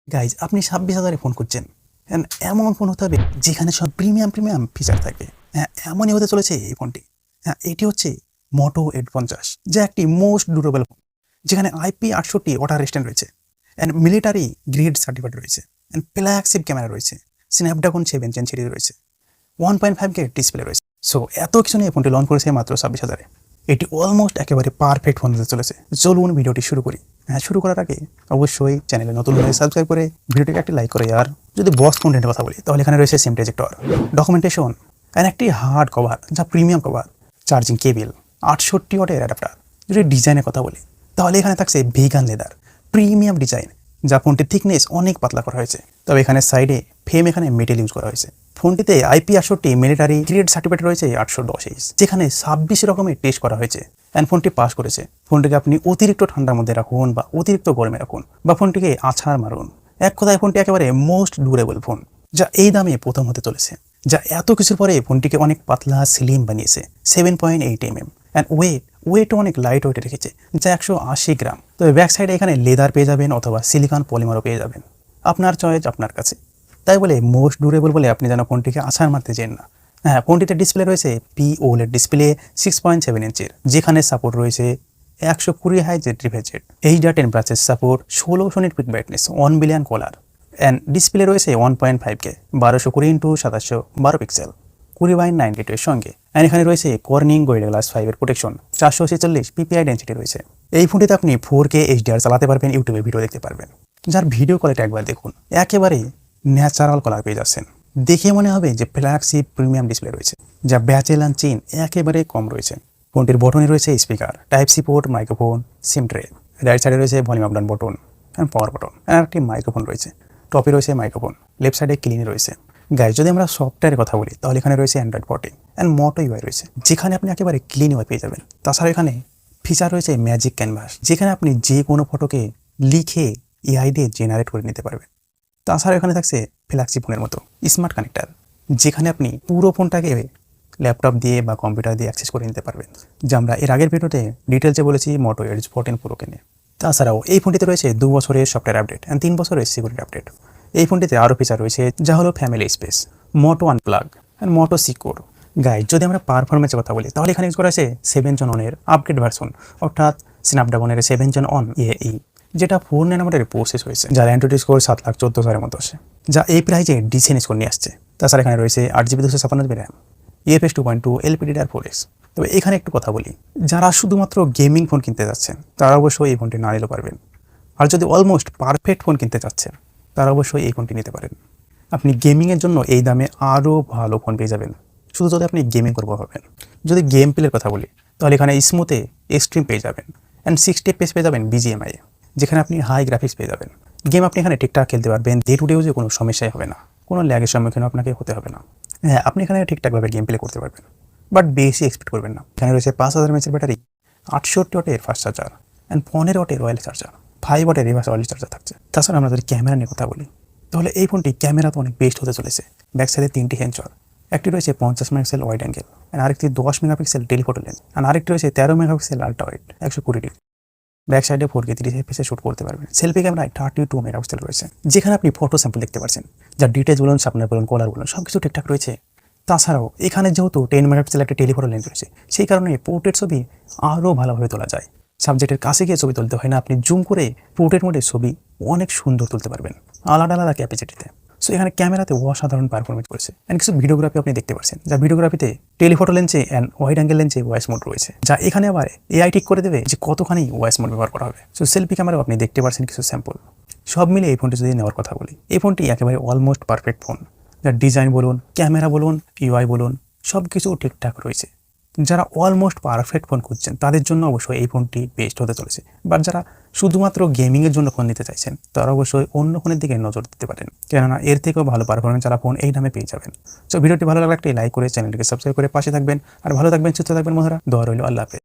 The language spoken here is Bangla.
গাইজ আপনি 26,000-এ ফোন খুঁজছেন, এমন ফোন হতে হবে যেখানে সব প্রিমিয়াম ফিচার থাকে। হ্যাঁ, এমনই হতে চলেছে এই ফোনটি। হ্যাঁ, এটি হচ্ছে মোটো 850, যা একটি মোস্ট ডিউরেবল ফোন, যেখানে IP68 ওয়াটার রেজিস্ট্যান্ট রয়েছে, মিলিটারি গ্রেড সার্টিফিকেট রয়েছে, ফ্ল্যাগশিপ ক্যামেরা রয়েছে, স্ন্যাপড্রাগন 7 জেন সিরিজ রয়েছে, 1.5K ডিসপ্লে রয়েছে। সো এত কিছু নিয়ে ফোনটি লঞ্চ করেছে মাত্র 26,000-এ। এটি অলমোস্ট একেবারে পারফেক্ট ফোন হতে চলেছে। চলুন ভিডিওটি শুরু করি। হ্যাঁ, শুরু করার আগে অবশ্যই চ্যানেলে নতুন হলে সাবস্ক্রাইব করে ভিডিওটিকে একটি লাইক করে। আর যদি বক্স কন্টেন্টের কথা বলি তাহলে এখানে রয়েছে সিম টেজেক্টর, ডকুমেন্টেশন, একটি হার্ড কভার যা প্রিমিয়াম কভার, চার্জিং কেবিল, 68 ওয়াটের অ্যাডাপ্টার। যদি ডিজাইনের কথা বলি তাহলে এখানে থাকছে ভিগান লেদার প্রিমিয়াম ডিজাইন, যা ফোনটির থিকনেস অনেক পাতলা করা হয়েছে। তবে এখানে সাইডে ফ্রেম এখানে মেটেল ইউজ করা হয়েছে। ফোনটিতে IP68 মিলিটারি গ্রেড সার্টিফিকেট রয়েছে 810H, যেখানে 26 রকমের টেস্ট করা হয়েছে ফোনটি পাস করেছে। ফোনটিকে আপনি অতিরিক্ত ঠান্ডার মধ্যে রাখুন বা অতিরিক্ত গরমে রাখুন বা ফোনটিকে আছাড় মারুন, এক কথায় ফোনটি একেবারে মোস্ট ডিউরেবল ফোন, যা এই দামে প্রথম হতে চলেছে। যা এত কিছুর পরে ফোনটিকে অনেক পাতলা স্লিম বানিয়েছে। 7.8 mm ওয়েটও অনেক লাইট ওয়েটে রেখেছে, যা 180 গ্রাম। তবে ব্যাক সাইডে এখানে লেদার পেয়ে যাবেন অথবা সিলিকন পলিমারও পেয়ে যাবেন, আপনার চয়েস আপনার কাছে। তাই বলে মোস্ট ডিউরেবল বলে আপনি যেন ফোনটিকে আছাড় মারতে চান না। হ্যাঁ, ফোনটিতে ডিসপ্লে রয়েছে OLED ডিসপ্লে 6.7 ইঞ্চির, যেখানে সাপোর্ট রয়েছে 120 হাইজ রিফ্রেশ রেট, HDR10 ব্রাচেস support, 1600 nits peak brightness, 1 billion colour, display রয়েছে 1.5K 1220x712 পিক্সেল 20/9 এর সঙ্গে। এখানে রয়েছে কর্নিং গোরিলা গ্লাস 5 এর প্রোটেকশন, 446 PPI ডেন্সিটি রয়েছে। এই ফোনটিতে আপনি 4K HDR চালাতে পারবেন, ইউটিউবে ভিডিও দেখতে পারবেন, যার ভিডিও কোয়ালিটি একবার দেখুন, একেবারে ন্যাচারাল কালার পেয়ে যাচ্ছেন। দেখে মনে হবে যে ফ্ল্যাগশিপ প্রিমিয়াম ডিসপ্লে রয়েছে, যা ব্যাচেল অ্যান্ড চেইন একেবারে কম রয়েছে। ফোনটির বটনে রয়েছে স্পিকার, টাইপ-সি পোর্ট, মাইক্রোফোন, সিম ট্রে। রাইট সাইডে রয়েছে ভলিউম আপ ডাউন বটন, পাওয়ার বটন, একটি মাইক্রোফোন রয়েছে। টপে রয়েছে মাইক্রোফোন, লেফট সাইডে ক্লিন রয়েছে। গাইজ যদি আমরা সফটওয়্যারের কথা বলি তাহলে এখানে রয়েছে Android 14 মোটো UI রয়েছে, যেখানে আপনি একেবারে ক্লিন UI পেয়ে যাবেন। তাছাড়া এখানে ফিচার রয়েছে ম্যাজিক ক্যানভাস, যেখানে আপনি যে কোনো ফটোকে লিখে AI দিয়ে জেনারেট করে নিতে পারবেন। তাছাড়া এখানে থাকছে ফ্ল্যাগশিপ ফোনের মতো স্মার্ট কানেক্টার, যেখানে আপনি পুরো ফোনটাকে ল্যাপটপ দিয়ে বা কম্পিউটার দিয়ে অ্যাক্সেস করে নিতে পারবেন, যা আমরা এর আগের ভিডিওতে ডিটেলসে বলেছি মোটো Edge 14 Pro নিয়ে। তাছাড়াও এই ফোনটিতে রয়েছে 2 বছরের সফটওয়্যার আপডেট 3 বছরের সিকিউরিটি আপডেট। এই ফোনটিতে আরও ফিচার রয়েছে, যা হলো ফ্যামিলি স্পেস, মোটো আনপ্লাগ, মোটো সিকিউর। গাইড যদি আমরা পারফরমেন্সের কথা বলি তাহলে এখানে ইউজ করা আছে 7 Gen অনের আপগ্রেড ভার্সন, অর্থাৎ স্ন্যাপড্রাগনের 7 Gen অন AE, যেটা 4 ন্যানোমিটারের প্রসেস হয়েছে, যার অ্যান্ট্রয়েড স্কোর 7,14,000-এর মতো আসে, যা এই প্রাইজে ডিসেন্ট স্কোর নিয়ে আসছে। তাছাড়া এখানে রয়েছে 8GB 256GB RAM, UFS 2.2 LPDDR4X। তবে এখানে একটু কথা বলি, যারা শুধুমাত্র গেমিং ফোন কিনতে যাচ্ছেন তারা অবশ্যই এই ফোনটি না নিলেও পারবেন। আর যদি অলমোস্ট পারফেক্ট ফোন কিনতে চাচ্ছেন তারা অবশ্যই এই ফোনটি নিতে পারেন। আপনি গেমিংয়ের জন্য এই দামে আরও ভালো ফোন পেয়ে যাবেন, শুধু যদি আপনি গেমিং করবো ভাবেন। যদি গেম প্লের কথা বলি তাহলে এখানে স্মুথে এক্সট্রিম পেয়ে যাবেন, 60 FPS পেয়ে যাবেন BGMI, যেখানে আপনি হাই গ্রাফিক্স পেয়ে যাবেন। গেম আপনি এখানে ঠিকঠাক খেলতে পারবেন, ডে টু ডে ইউজে কোনো সমস্যাই হবে না, কোনো ল্যাগের সম্মুখীন আপনাকে হতে হবে না। হ্যাঁ, আপনি এখানে ঠিকঠাকভাবে গেম প্লে করতে পারবেন, বাট বেশি এক্সপেক্ট করবেন না। এখানে রয়েছে 5000 mAh ব্যাটারি, 68 ওয়াটের ফাস্ট চার্জার, 15 ওয়াটের রয়্যাল চার্জার, 5 ওয়াটের রিভার্স অয়েল চার্জার থাকছে। তাছাড়া আমরা যদি ক্যামেরা নিয়ে কথা বলি তাহলে এই ফোনটি ক্যামেরা তো অনেক বেস্ট হতে চলেছে। ব্যাক সাইডে 3টি সেন্সর, একটি রয়েছে 50 মেগাপিক্সেল ওয়াইড অ্যাঙ্গেল, আরেকটি 10 মেগাপিক্সেল টেলিফোটো লেন্স, আরেকটি রয়েছে 13 megapixel ultra wide 120 degree. Back সাইডে 4K 30 FPS শুট করতে পারবেন। সেলফি ক্যামেরায় 32 মেগাপিক্সেল রয়েছে, যেখানে আপনি ফটো স্যাম্পল দেখতে পাচ্ছেন, যা ডিটেলস বলুন, সামনে বলুন, কলার বলুন, সব কিছু ঠিকঠাক রয়েছে। তাছাড়াও এখানে যেহেতু 10 মেগাপিক্সেল একটা টেলিফোটো লেন্স রয়েছে, সেই কারণে পোর্ট্রেট ছবি আরও ভালোভাবে তোলা যায়। সাবজেক্টের কাছে গিয়ে ছবি তুলতে হয় না, আপনি জুম করে পোর্ট্রেট মোডে ছবি অনেক সুন্দর তুলতে পারবেন আলাদা আলাদা ক্যাপাসিটিতে। সো এখানে ক্যামেরাতে অসাধারণ পারফরমেন্স করেছে। কিছু ভিডিওগ্রাফি আপনি দেখতে পাচ্ছেন, যা ভিডিওগ্রাফিতে টেলিফোটো লেন্সে ওয়াইড অ্যাঙ্গেল লেন্সে ভয়েস মোড রয়েছে, যা এখানে আবার AI ঠিক করে দেবে যে কতখানি ভয়েস মোড ব্যবহার করা হবে। সো সেলফি ক্যামেরাও আপনি দেখতে পাচ্ছেন কিছু স্যাম্পল। সব মিলে এই ফোনটি যদি নেওয়ার কথা বলি, এই ফোনটি একেবারে অলমোস্ট পারফেক্ট ফোন, যার ডিজাইন বলুন, ক্যামেরা বলুন, UI বলুন, সব কিছু ঠিকঠাক রয়েছে। যারা অলমোস্ট পারফেক্ট ফোন খুঁজছেন তাদের জন্য অবশ্যই এই ফোনটি বেস্ট হতে চলেছে। বাট যারা শুধুমাত্র গেমিংয়ের জন্য ফোন নিতে চাইছেন তারা অবশ্যই অন্য ফোনের দিকে নজর দিতে পারেন, কেননা এর থেকেও ভালো পারফরমেন্স যারা ফোন এই দামে পেয়ে যাবেন। সো ভিডিওটি ভালো লাগলে একটি লাইক করে চ্যানেলটিকে সাবস্ক্রাইব করে পাশে থাকবেন। আর ভালো থাকবেন, সুস্থ থাকবেন বন্ধুরা। দোয়া রইল, আল্লাহ হাফেজ।